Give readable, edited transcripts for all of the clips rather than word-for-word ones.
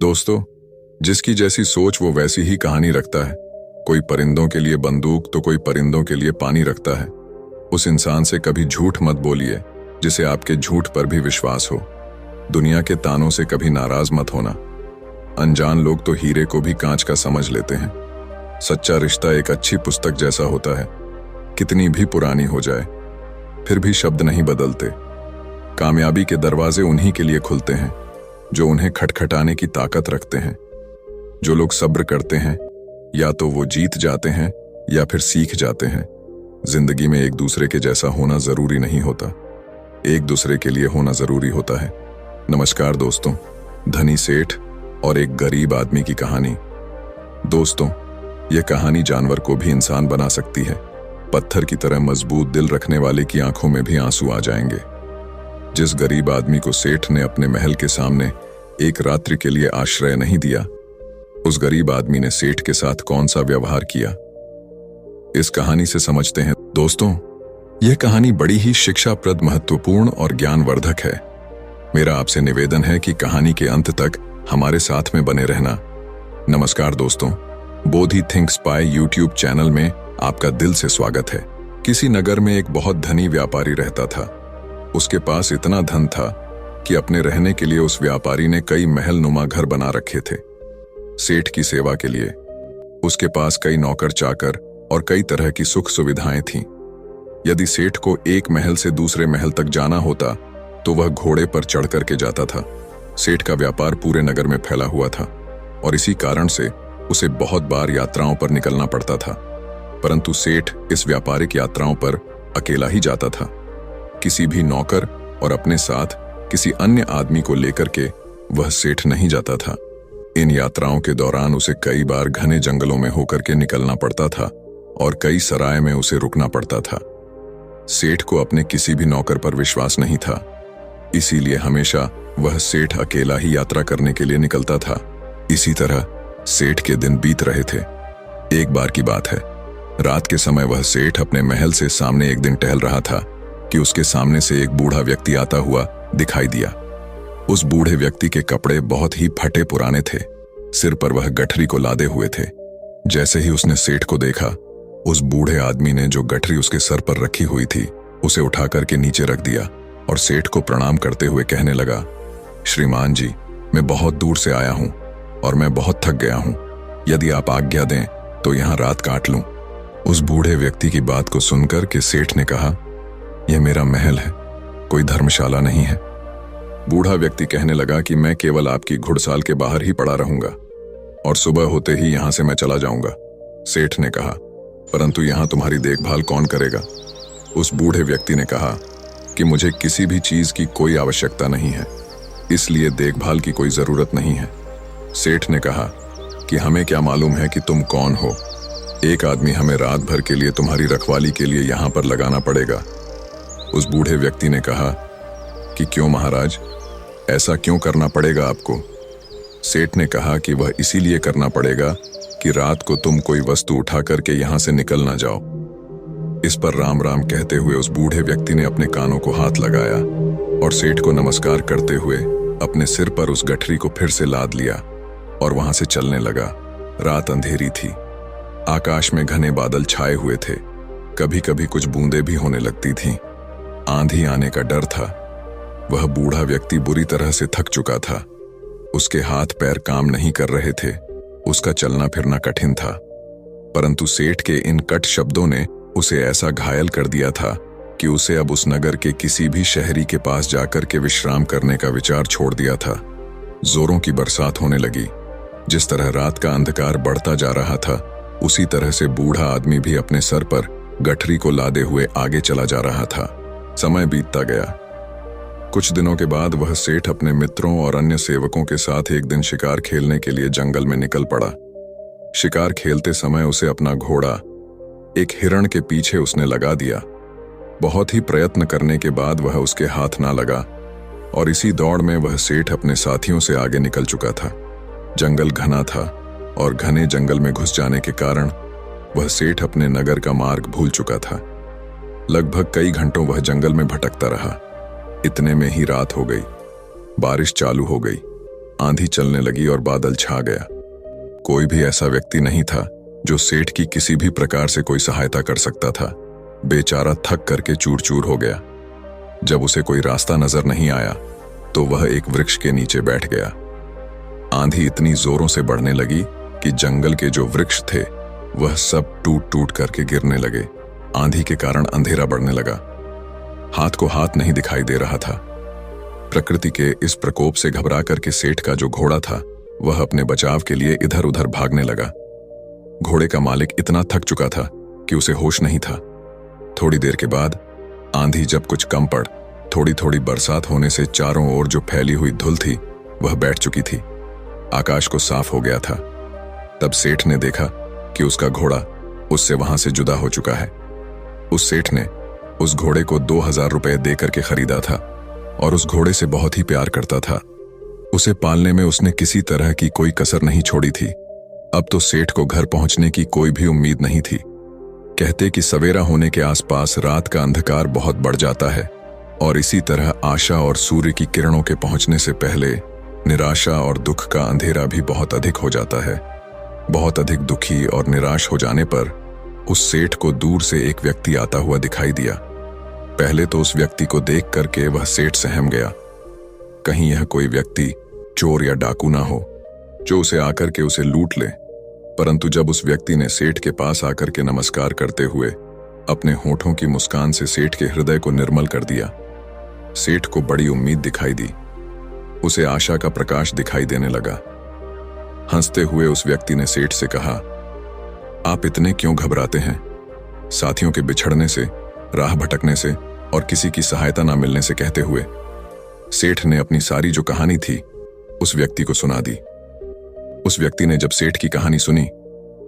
दोस्तों, जिसकी जैसी सोच वो वैसी ही कहानी रखता है। कोई परिंदों के लिए बंदूक तो कोई परिंदों के लिए पानी रखता है। उस इंसान से कभी झूठ मत बोलिए जिसे आपके झूठ पर भी विश्वास हो। दुनिया के तानों से कभी नाराज मत होना। अनजान लोग तो हीरे को भी कांच का समझ लेते हैं। सच्चा रिश्ता एक अच्छी पुस्तक जैसा होता है, कितनी भी पुरानी हो जाए फिर भी शब्द नहीं बदलते। कामयाबी के दरवाजे उन्हीं के लिए खुलते हैं जो उन्हें खटखटाने की ताकत रखते हैं। जो लोग सब्र करते हैं या तो वो जीत जाते हैं या फिर सीख जाते हैं। जिंदगी में एक दूसरे के जैसा होना जरूरी नहीं होता, एक दूसरे के लिए होना जरूरी होता है। नमस्कार दोस्तों, धनी सेठ और एक गरीब आदमी की कहानी। दोस्तों, यह कहानी जानवर को भी इंसान बना सकती है। पत्थर की तरह मजबूत दिल रखने वाले की आंखों में भी आंसू आ जाएंगे। जिस गरीब आदमी को सेठ ने अपने महल के सामने एक रात्रि के लिए आश्रय नहीं दिया, उस गरीब आदमी ने सेठ के साथ कौन सा व्यवहार किया, इस कहानी से समझते हैं। दोस्तों, यह कहानी बड़ी ही शिक्षाप्रद, महत्वपूर्ण और ज्ञानवर्धक है। मेरा आपसे निवेदन है कि कहानी के अंत तक हमारे साथ में बने रहना। नमस्कार दोस्तों, बोधि थिंक्स पाई यूट्यूब चैनल में आपका दिल से स्वागत है। किसी नगर में एक बहुत धनी व्यापारी रहता था। उसके पास इतना धन था कि अपने रहने के लिए उस व्यापारी ने कई महल नुमा घर बना रखे थे। सेठ की सेवा के लिए उसके पास कई नौकर चाकर और कई तरह की सुख सुविधाएं थीं। यदि सेठ को एक महल से दूसरे महल तक जाना होता तो वह घोड़े पर चढ़ करके जाता था। सेठ का व्यापार पूरे नगर में फैला हुआ था और इसी कारण से उसे बहुत बार यात्राओं पर निकलना पड़ता था। परंतु सेठ इस व्यापारिक यात्राओं पर अकेला ही जाता था। किसी भी नौकर और अपने साथ किसी अन्य आदमी को लेकर के वह सेठ नहीं जाता था। इन यात्राओं के दौरान उसे कई बार घने जंगलों में होकर के निकलना पड़ता था और कई सराय में उसे रुकना पड़ता था। सेठ को अपने किसी भी नौकर पर विश्वास नहीं था, इसीलिए हमेशा वह सेठ अकेला ही यात्रा करने के लिए निकलता था। इसी तरह सेठ के दिन बीत रहे थे। एक बार की बात है, रात के समय वह सेठ अपने महल से सामने एक दिन टहल रहा था कि उसके सामने से एक बूढ़ा व्यक्ति आता हुआ दिखाई दिया। उस बूढ़े व्यक्ति के कपड़े बहुत ही फटे पुराने थे। सिर पर वह गठरी को लादे हुए थे। जैसे ही उसने सेठ को देखा, उस बूढ़े आदमी ने जो गठरी उसके सर पर रखी हुई थी उसे उठा करके नीचे रख दिया और सेठ को प्रणाम करते हुए कहने लगा, श्रीमान जी, मैं बहुत दूर से आया हूं और मैं बहुत थक गया हूं। यदि आप आज्ञा दें तो यहां रात काट लूं। उस बूढ़े व्यक्ति की बात को सुनकर के सेठ ने कहा, यह मेरा महल है, कोई धर्मशाला नहीं है। बूढ़ा व्यक्ति कहने लगा कि मैं केवल आपकी घुड़साल के बाहर ही पड़ा रहूंगा और सुबह होते ही यहां से मैं चला जाऊंगा। सेठ ने कहा, परंतु यहां तुम्हारी देखभाल कौन करेगा? उस बूढ़े व्यक्ति ने कहा कि मुझे किसी भी चीज की कोई आवश्यकता नहीं है, इसलिए देखभाल की कोई जरूरत नहीं है। सेठ ने कहा कि हमें क्या मालूम है कि तुम कौन हो। एक आदमी हमें रात भर के लिए तुम्हारी रखवाली के लिए यहां पर लगाना पड़ेगा। उस बूढ़े व्यक्ति ने कहा कि क्यों महाराज, ऐसा क्यों करना पड़ेगा आपको? सेठ ने कहा कि वह इसीलिए करना पड़ेगा कि रात को तुम कोई वस्तु उठा करके यहां से निकल ना जाओ। इस पर राम राम कहते हुए उस बूढ़े व्यक्ति ने अपने कानों को हाथ लगाया और सेठ को नमस्कार करते हुए अपने सिर पर उस गठरी को फिर से लाद लिया और वहां से चलने लगा। रात अंधेरी थी, आकाश में घने बादल छाए हुए थे, कभी कभी कुछ बूंदें भी होने लगती थीं। आंधी आने का डर था। वह बूढ़ा व्यक्ति बुरी तरह से थक चुका था। उसके हाथ पैर काम नहीं कर रहे थे, उसका चलना फिरना कठिन था। परंतु सेठ के इन कट शब्दों ने उसे ऐसा घायल कर दिया था कि उसे अब उस नगर के किसी भी शहरी के पास जाकर के विश्राम करने का विचार छोड़ दिया था। जोरों की बरसात होने लगी। जिस तरह रात का अंधकार बढ़ता जा रहा था, उसी तरह से बूढ़ा आदमी भी अपने सर पर गठरी को लादे हुए आगे चला जा रहा था। समय बीतता गया। कुछ दिनों के बाद वह सेठ अपने मित्रों और अन्य सेवकों के साथ एक दिन शिकार खेलने के लिए जंगल में निकल पड़ा। शिकार खेलते समय उसे अपना घोड़ा एक हिरण के पीछे उसने लगा दिया। बहुत ही प्रयत्न करने के बाद वह उसके हाथ ना लगा और इसी दौड़ में वह सेठ अपने साथियों से आगे निकल चुका था। जंगल घना था और घने जंगल में घुस जाने के कारण वह सेठ अपने नगर का मार्ग भूल चुका था। लगभग कई घंटों वह जंगल में भटकता रहा। इतने में ही रात हो गई। बारिश चालू हो गई। आंधी चलने लगी और बादल छा गया। कोई भी ऐसा व्यक्ति नहीं था जो सेठ की किसी भी प्रकार से कोई सहायता कर सकता था। बेचारा थक करके चूर चूर हो गया। जब उसे कोई रास्ता नजर नहीं आया तो वह एक वृक्ष के नीचे बैठ गया। आंधी इतनी जोरों से बढ़ने लगी कि जंगल के जो वृक्ष थे वह सब टूट टूट करके गिरने लगे। आंधी के कारण अंधेरा बढ़ने लगा। हाथ को हाथ नहीं दिखाई दे रहा था। प्रकृति के इस प्रकोप से घबरा करके सेठ का जो घोड़ा था वह अपने बचाव के लिए इधर उधर भागने लगा। घोड़े का मालिक इतना थक चुका था कि उसे होश नहीं था। थोड़ी देर के बाद आंधी जब कुछ कम पड़, थोड़ी थोड़ी बरसात होने से चारों ओर जो फैली हुई धुल थी वह बैठ चुकी थी। आकाश को साफ हो गया था। तब सेठ ने देखा कि उसका घोड़ा उससे वहां से जुदा हो चुका है। उस सेठ ने उस घोड़े को 2000 रुपए देकर के खरीदा था और उस घोड़े से बहुत ही प्यार करता था। उसे पालने में उसने किसी तरह की कोई कसर नहीं छोड़ी थी। अब तो सेठ को घर पहुंचने की कोई भी उम्मीद नहीं थी। कहते कि सवेरा होने के आसपास रात का अंधकार बहुत बढ़ जाता है और इसी तरह आशा और सूर्य की किरणों के पहुंचने से पहले निराशा और दुख का अंधेरा भी बहुत अधिक हो जाता है। बहुत अधिक दुखी और निराश हो जाने पर उस सेठ को दूर से एक व्यक्ति आता हुआ दिखाई दिया। पहले तो उस व्यक्ति को देख करके वह सेठ सहम गया। कहीं यह कोई व्यक्ति चोर या डाकू ना हो जो उसे आकर के उसे लूट ले। परंतु जब उस व्यक्ति ने सेठ के पास आकर के नमस्कार करते हुए अपने होठों की मुस्कान से सेठ के हृदय को निर्मल कर दिया, सेठ को बड़ी उम्मीद दिखाई दी। उसे आशा का प्रकाश दिखाई देने लगा। हंसते हुए उस व्यक्ति ने सेठ से कहा, आप इतने क्यों घबराते हैं? साथियों के बिछड़ने से, राह भटकने से और किसी की सहायता ना मिलने से कहते हुए सेठ ने अपनी सारी जो कहानी थी उस व्यक्ति को सुना दी। उस व्यक्ति ने जब सेठ की कहानी सुनी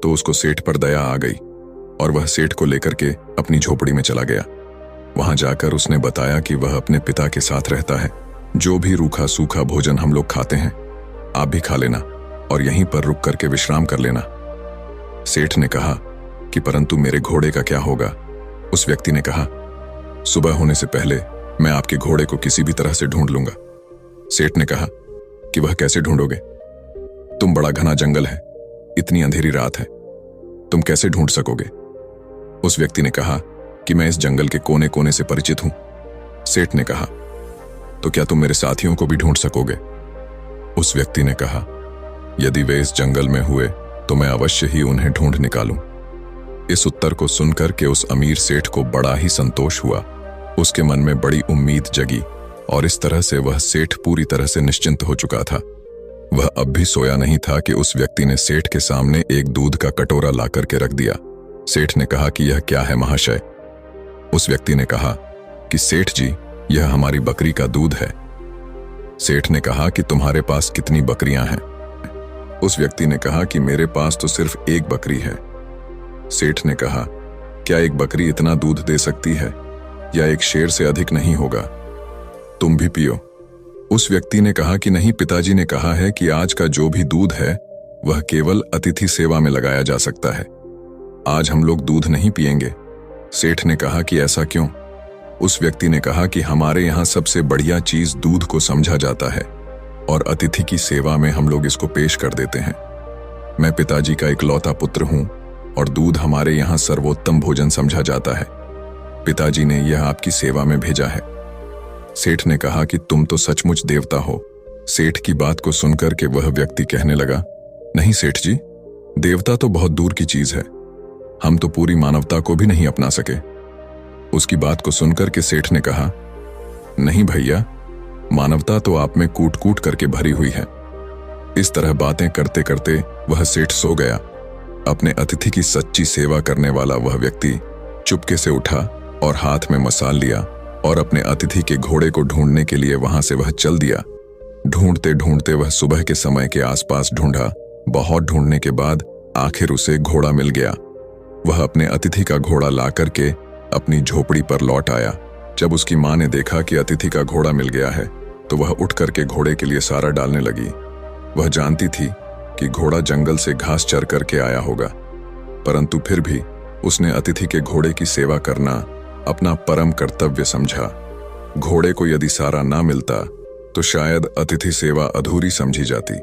तो उसको सेठ पर दया आ गई और वह सेठ को लेकर के अपनी झोपड़ी में चला गया। वहां जाकर उसने बताया कि वह अपने पिता के साथ रहता है। जो भी रूखा सूखा भोजन हम लोग खाते हैं आप भी खा लेना और यहीं पर रुक करके विश्राम कर लेना। सेठ ने कहा कि परंतु मेरे घोड़े का क्या होगा? उस व्यक्ति ने कहा, सुबह होने से पहले मैं आपके घोड़े को किसी भी तरह से ढूंढ लूंगा। सेठ ने कहा कि वह कैसे ढूंढोगे? तुम बड़ा घना जंगल है, इतनी अंधेरी रात है, तुम कैसे ढूंढ सकोगे? उस व्यक्ति ने कहा कि मैं इस जंगल के कोने कोने से परिचित हूं। सेठ ने कहा, तो क्या तुम मेरे साथियों को भी ढूंढ सकोगे? उस व्यक्ति ने कहा, यदि वे इस जंगल में हुए तो मैं अवश्य ही उन्हें ढूंढ निकालूं। इस उत्तर को सुनकर के उस अमीर सेठ को बड़ा ही संतोष हुआ। उसके मन में बड़ी उम्मीद जगी और इस तरह से वह सेठ पूरी तरह से निश्चिंत हो चुका था। वह अब भी सोया नहीं था कि उस व्यक्ति ने सेठ के सामने एक दूध का कटोरा ला करके रख दिया। सेठ ने कहा कि यह क्या है महाशय? उस व्यक्ति ने कहा कि सेठ जी, यह हमारी बकरी का दूध है। सेठ ने कहा कि तुम्हारे पास कितनी बकरियां हैं? उस व्यक्ति ने कहा कि मेरे पास तो सिर्फ एक बकरी है। सेठ ने कहा, क्या एक बकरी इतना दूध दे सकती है? या एक शेर से अधिक नहीं होगा? तुम भी पियो। उस व्यक्ति ने कहा कि नहीं, पिताजी ने कहा है कि आज का जो भी दूध है वह केवल अतिथि सेवा में लगाया जा सकता है। आज हम लोग दूध नहीं पिएंगे। सेठ ने कहा कि ऐसा क्यों? उस व्यक्ति ने कहा कि हमारे यहाँ सबसे बढ़िया चीज दूध को समझा जाता है और अतिथि की सेवा में हम लोग इसको पेश कर देते हैं। मैं पिताजी का इकलौता पुत्र हूं और दूध हमारे यहाँ सर्वोत्तम भोजन समझा जाता है। पिताजी ने यह आपकी सेवा में भेजा है। सेठ ने कहा कि तुम तो सचमुच देवता हो। सेठ की बात को सुनकर के वह व्यक्ति कहने लगा, नहीं सेठ जी, देवता तो बहुत दूर की चीज है, हम तो पूरी मानवता को भी नहीं अपना सके। उसकी बात को सुनकर के सेठ ने कहा, नहीं भैया, मानवता तो आप में कूट कूट करके भरी हुई है। इस तरह बातें करते करते वह सेठ सो गया। अपने अतिथि की सच्ची सेवा करने वाला वह व्यक्ति चुपके से उठा और हाथ में मसाल लिया और अपने अतिथि के घोड़े को ढूंढने के लिए वहां से वह चल दिया। ढूंढते ढूंढते वह सुबह के समय के आसपास ढूंढा। बहुत ढूंढने के बाद आखिर उसे घोड़ा मिल गया। वह अपने अतिथि का घोड़ा ला करके अपनी झोपड़ी पर लौट आया। जब उसकी मां ने देखा कि अतिथि का घोड़ा मिल गया है तो वह उठ करके घोड़े के लिए सारा डालने लगी। वह जानती थी कि घोड़ा जंगल से घास चर करके आया होगा, परंतु फिर भी उसने अतिथि के घोड़े की सेवा करना अपना परम कर्तव्य समझा। घोड़े को यदि सारा ना मिलता तो शायद अतिथि सेवा अधूरी समझी जाती।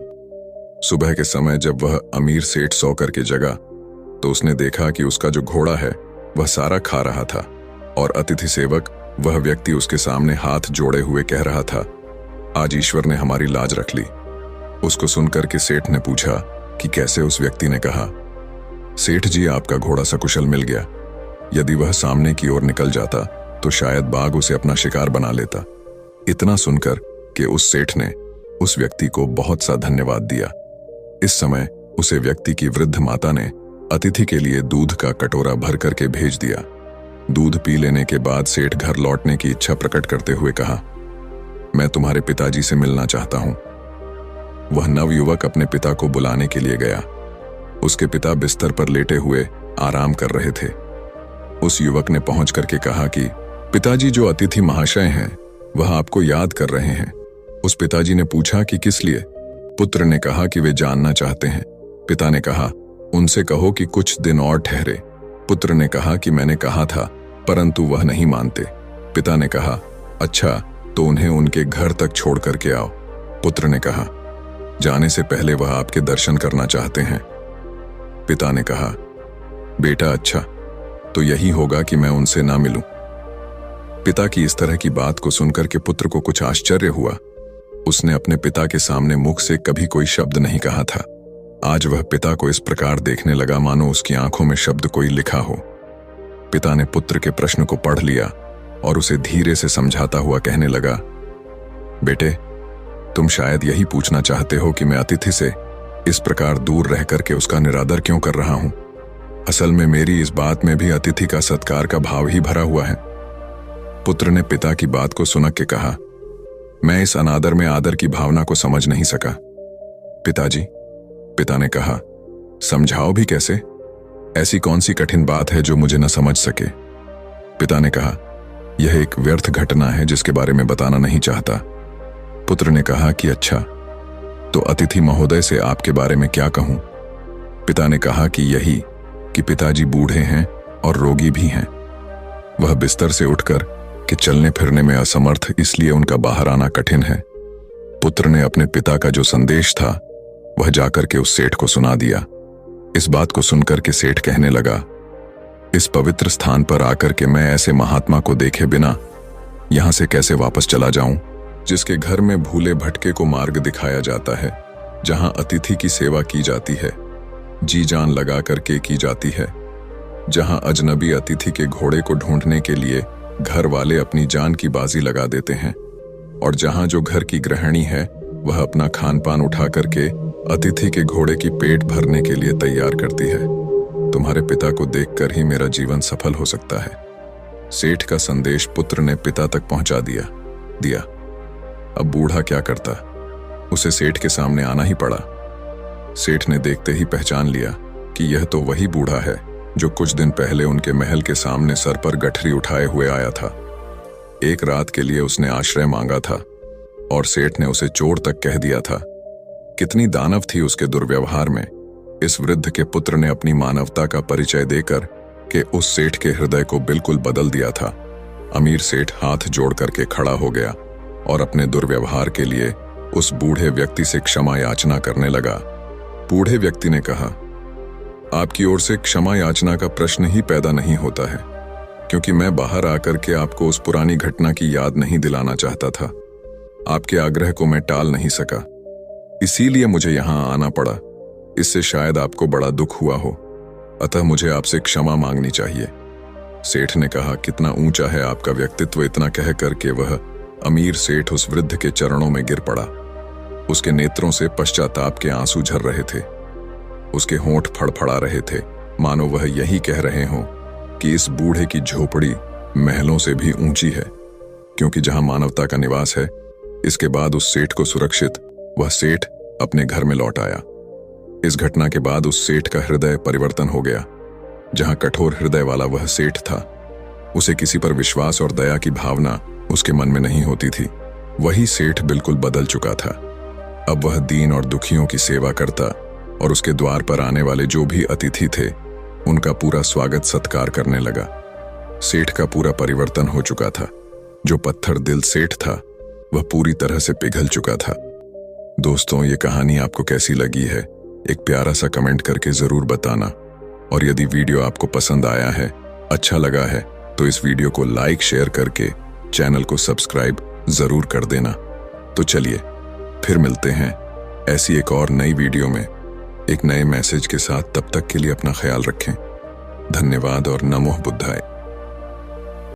सुबह के समय जब वह अमीर सेठ सो करके जगा तो उसने देखा कि उसका जो घोड़ा है वह सारा खा रहा था और अतिथि सेवक वह व्यक्ति उसके सामने हाथ जोड़े हुए कह रहा था, आज ईश्वर ने हमारी लाज रख ली। उसको सुनकर के सेठ ने पूछा कि कैसे। उस व्यक्ति ने कहा, सेठ जी, आपका घोड़ा सकुशल मिल गया। यदि वह सामने की ओर निकल जाता तो शायद बाघ उसे अपना शिकार बना लेता। इतना सुनकर कि उस सेठ ने उस व्यक्ति को बहुत सा धन्यवाद दिया। इस समय उसे व्यक्ति की वृद्ध माता ने अतिथि के लिए दूध का कटोरा भर करके भेज दिया। दूध पी लेने के बाद सेठ घर लौटने की इच्छा प्रकट करते हुए कहा, मैं तुम्हारे पिताजी से मिलना चाहता हूं। वह नवयुवक अपने पिता को बुलाने के लिए गया। उसके पिता बिस्तर पर लेटे हुए आराम कर रहे थे। उस युवक ने पहुंच करके कहा कि पिताजी, जो अतिथि महाशय हैं वह आपको याद कर रहे हैं। उस पिताजी ने पूछा कि किस लिए? पुत्र ने कहा कि वे जानना चाहते हैं। पिता ने कहा, उनसे कहो कि कुछ दिन और ठहरे। पुत्र ने कहा कि मैंने कहा था, परंतु वह नहीं मानते। पिता ने कहा, अच्छा, तो उन्हें उनके घर तक छोड़ करके आओ। पुत्र ने कहा, जाने से पहले वह आपके दर्शन करना चाहते हैं। पिता ने कहा, बेटा, अच्छा, तो यही होगा कि मैं उनसे ना मिलूं। पिता की इस तरह की बात को सुनकर के पुत्र को कुछ आश्चर्य हुआ। उसने अपने पिता के सामने मुख से कभी कोई शब्द नहीं कहा था। आज वह पिता को इस प्रकार देखने लगा मानो उसकी आंखों में शब्द कोई लिखा हो। पिता ने पुत्र के प्रश्न को पढ़ लिया और उसे धीरे से समझाता हुआ कहने लगा, बेटे, तुम शायद यही पूछना चाहते हो कि मैं अतिथि से इस प्रकार दूर रह करके उसका निरादर क्यों कर रहा हूं। असल में मेरी इस बात में भी अतिथि का सत्कार का भाव ही भरा हुआ है। पुत्र ने पिता की बात को सुन के कहा, मैं इस अनादर में आदर की भावना को समझ नहीं सका। पिताजी, पिता ने कहा, समझाओ भी कैसे? ऐसी कौन सी कठिन बात है जो मुझे न समझ सके? पिता ने कहा, यह एक व्यर्थ घटना है जिसके बारे में बताना नहीं चाहता। पुत्र ने कहा कि अच्छा, तो अतिथि महोदय से आपके बारे में क्या कहूं? पिता ने कहा कि यही कि पिताजी बूढ़े हैं और रोगी भी हैं। वह बिस्तर से उठकर कि चलने फिरने में असमर्थ, इसलिए उनका बाहर आना कठिन है। पुत्र ने अपने पिता का जो संदेश था वह जाकर के उस सेठ को सुना दिया। इस बात को सुनकर के सेठ कहने लगा, इस पवित्र स्थान पर आकर के मैं ऐसे महात्मा को देखे बिना यहां से कैसे वापस चला जाऊं, जिसके घर में भूले भटके को मार्ग दिखाया जाता है, जहां अतिथि की सेवा की जाती है, जी जान लगा करके की जाती है, जहां अजनबी अतिथि के घोड़े को ढूंढने के लिए घर वाले अपनी जान की बाजी लगा देते हैं, और जहां जो घर की गृहिणी है वह अपना खान पान उठा करके अतिथि के घोड़े की पेट भरने के लिए तैयार करती है। तुम्हारे पिता को देखकर ही मेरा जीवन सफल हो सकता है। सेठ का संदेश पुत्र ने पिता तक पहुंचा दिया। अब बूढ़ा क्या करता, उसे सेठ के सामने आना ही पड़ा। सेठ ने देखते ही पहचान लिया कि यह तो वही बूढ़ा है जो कुछ दिन पहले उनके महल के सामने सर पर गठरी उठाए हुए आया था। एक रात के लिए उसने आश्रय मांगा था और सेठ ने उसे चोर तक कह दिया था। कितनी दानव थी उसके दुर्व्यवहार में। इस वृद्ध के पुत्र ने अपनी मानवता का परिचय देकर के उस सेठ के हृदय को बिल्कुल बदल दिया था। अमीर सेठ हाथ जोड़ करके खड़ा हो गया और अपने दुर्व्यवहार के लिए उस बूढ़े व्यक्ति से क्षमा याचना करने लगा। बूढ़े व्यक्ति ने कहा, आपकी ओर से क्षमा याचना का प्रश्न ही पैदा नहीं होता है, क्योंकि मैं बाहर आकर के आपको उस पुरानी घटना की याद नहीं दिलाना चाहता था। आपके आग्रह को मैं टाल नहीं सका, इसीलिए मुझे यहां आना पड़ा। इससे शायद आपको बड़ा दुख हुआ हो, अतः मुझे आपसे क्षमा मांगनी चाहिए। सेठ ने कहा, कितना ऊंचा है आपका व्यक्तित्व। इतना कह करके वह अमीर सेठ उस वृद्ध के चरणों में गिर पड़ा। उसके नेत्रों से पश्चाताप के आंसू झर रहे थे। उसके होंठ फड़फड़ा रहे थे, मानो वह यही कह रहे हों कि इस बूढ़े की झोपड़ी महलों से भी ऊंची है, क्योंकि जहां मानवता का निवास है। इसके बाद उस सेठ को सुरक्षित वह सेठ अपने घर में लौट आया। इस घटना के बाद उस सेठ का हृदय परिवर्तन हो गया। जहां कठोर हृदय वाला वह सेठ था, उसे किसी पर विश्वास और दया की भावना उसके मन में नहीं होती थी। वही सेठ बिल्कुल बदल चुका था। अब वह दीन और दुखियों की सेवा करता और उसके द्वार पर आने वाले जो भी अतिथि थे उनका पूरा स्वागत सत्कार करने लगा। सेठ का पूरा परिवर्तन हो चुका था। जो पत्थर दिल सेठ था वह पूरी तरह से पिघल चुका था। दोस्तों, ये कहानी आपको कैसी लगी है, एक प्यारा सा कमेंट करके जरूर बताना। और यदि वीडियो आपको पसंद आया है, अच्छा लगा है, तो इस वीडियो को लाइक शेयर करके चैनल को सब्सक्राइब जरूर कर देना। तो चलिए फिर मिलते हैं ऐसी एक और नई वीडियो में एक नए मैसेज के साथ। तब तक के लिए अपना ख्याल रखें। धन्यवाद और नमो बुद्धाय।